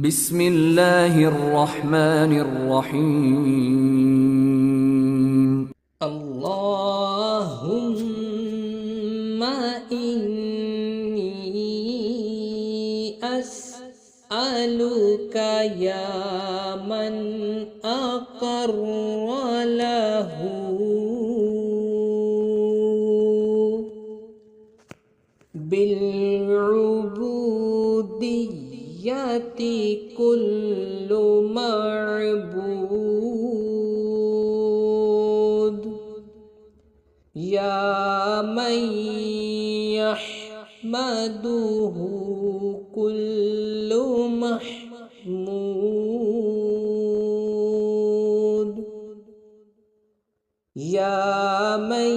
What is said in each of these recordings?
बिस्मिल्लाहिर्रहमानिर्रहीम। अल्लाहुम्मा इन्नी अस्अलुका या मन अक़र्र लहू बिलउबूदिय्यति कुल्लु मअबूद या मन यहमदुहु कुल्लु महमूद या मन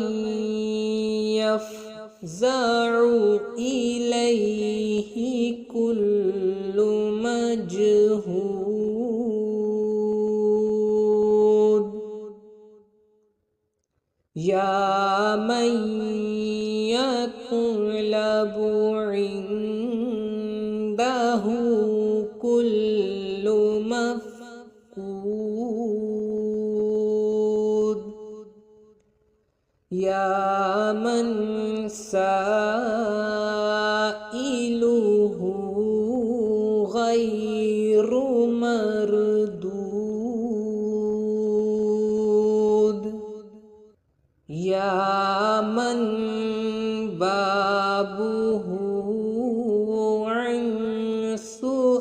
यफ़ज़अु इलैहि कुल्लु मजहूद या मन यत्लबु इंदहु कुल्लु मफ़क़ूद या मन साइलुहु गैरु मरदूद या मन बाबुहु अन सुआलिही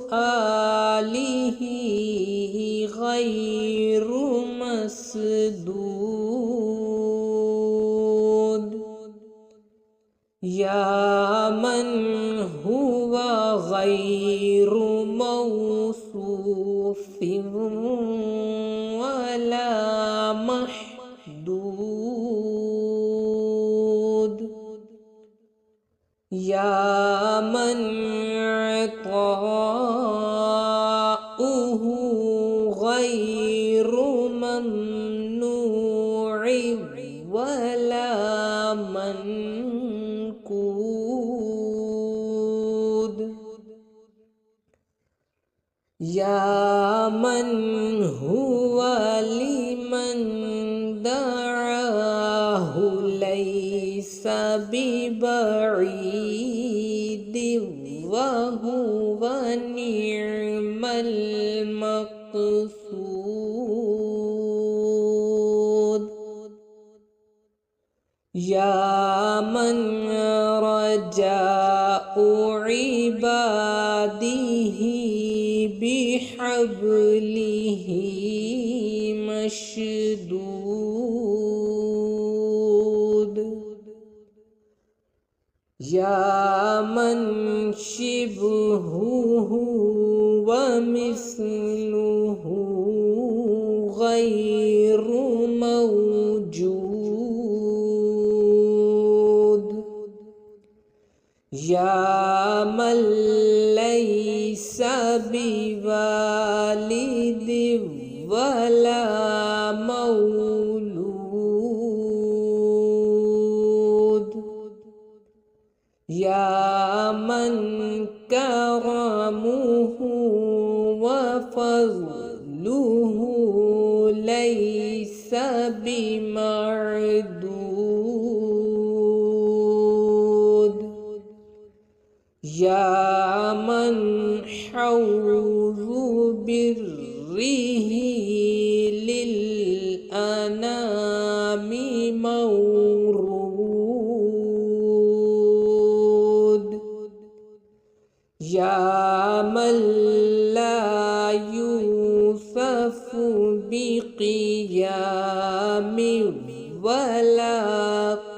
गैरु मसदूद या मन हुवा गैरु मौसूफिन वला महदूद या मन अताउहु गैरु ममनूइन वला मनकूद या मन हुवा लिमन दआहु लैसा बिबईद वहुवा निअमल मक़सूद या मन रजाउ इबादिही बिहब्लिही मशदूद या मन शिबहुहु व मिस्लुहु गैरु मौजूद या मन लैसा बिवालिद वला मौलूद या मन करमुहु व फज़लुहु लैसा बिमअदूद या मन हौज़ु बिर्रिही लिल अनामि मौरूद या मन ला यूसफ़ु बिक़ियामि वला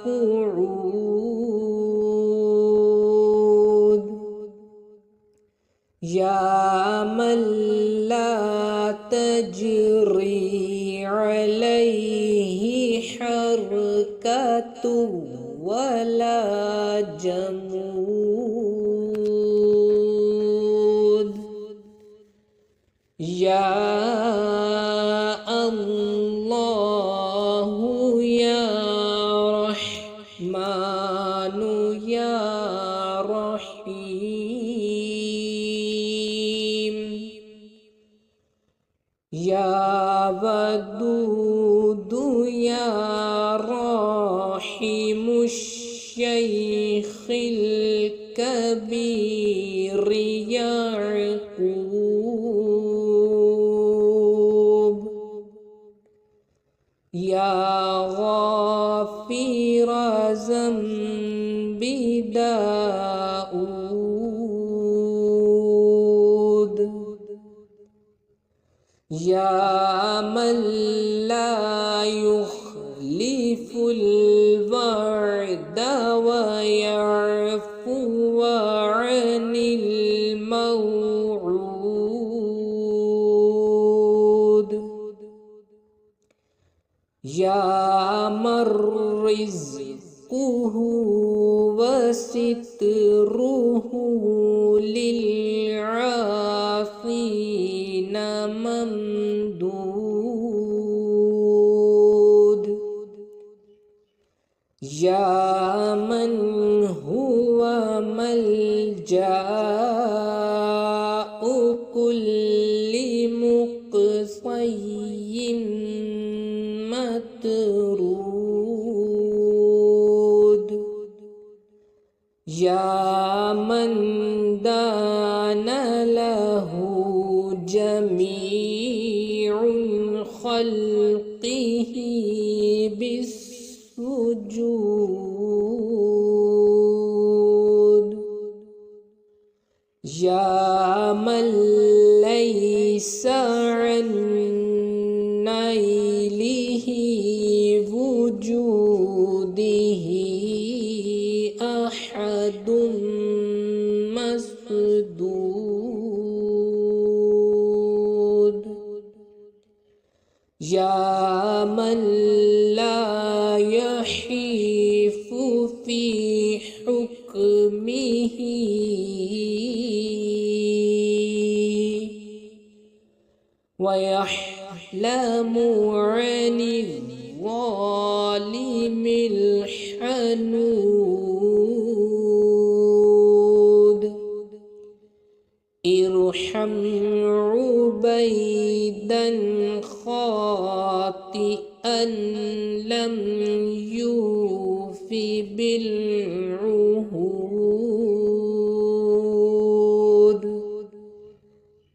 क़ुऊद या मन ला तजरी अलैहि हरकतु वला जमूद या अल्लाहु या रहमानु या रहीम। يا ودود يا راحم الشيخ الكبير يعقوب يا غافر ذنب داود يا من لا يخلف الوعد ويعفو عن الموعود يا من رزقه وستره للعافين ممدود يا من هو ملجأ كل مقصي مطرود يا من دان له جميع خلقه بالسجود يا من ليس عن نيله وجوده أحد مسدود يا من لا يحيف في حكمه ويحلم عن الظالم الحنود ارحم عبيدا خاطئا لم يوف بالعهود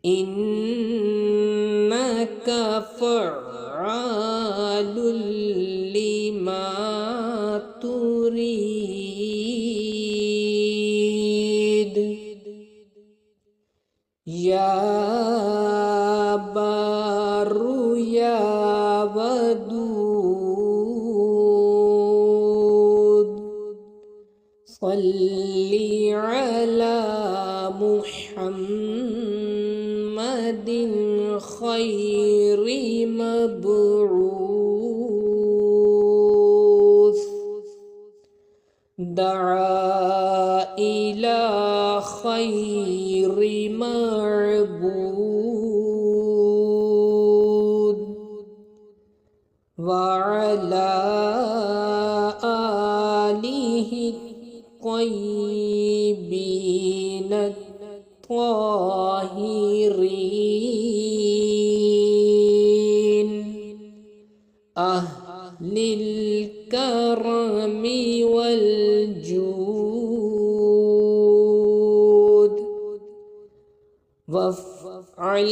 إنك فعال لما تريد يا بار يا ودود صل على محمد خير مبعوث دعا إلى خير معبود وعلى آله الطيبين الطاهرين أهل الكرم والجود وافعل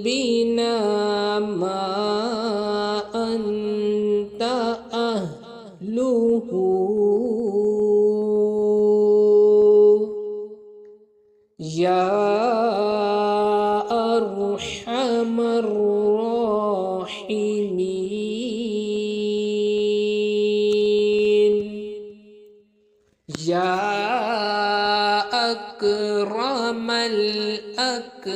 بنا ما أنت أهله يا أرحم الراحمين يا أكرم الأكرمين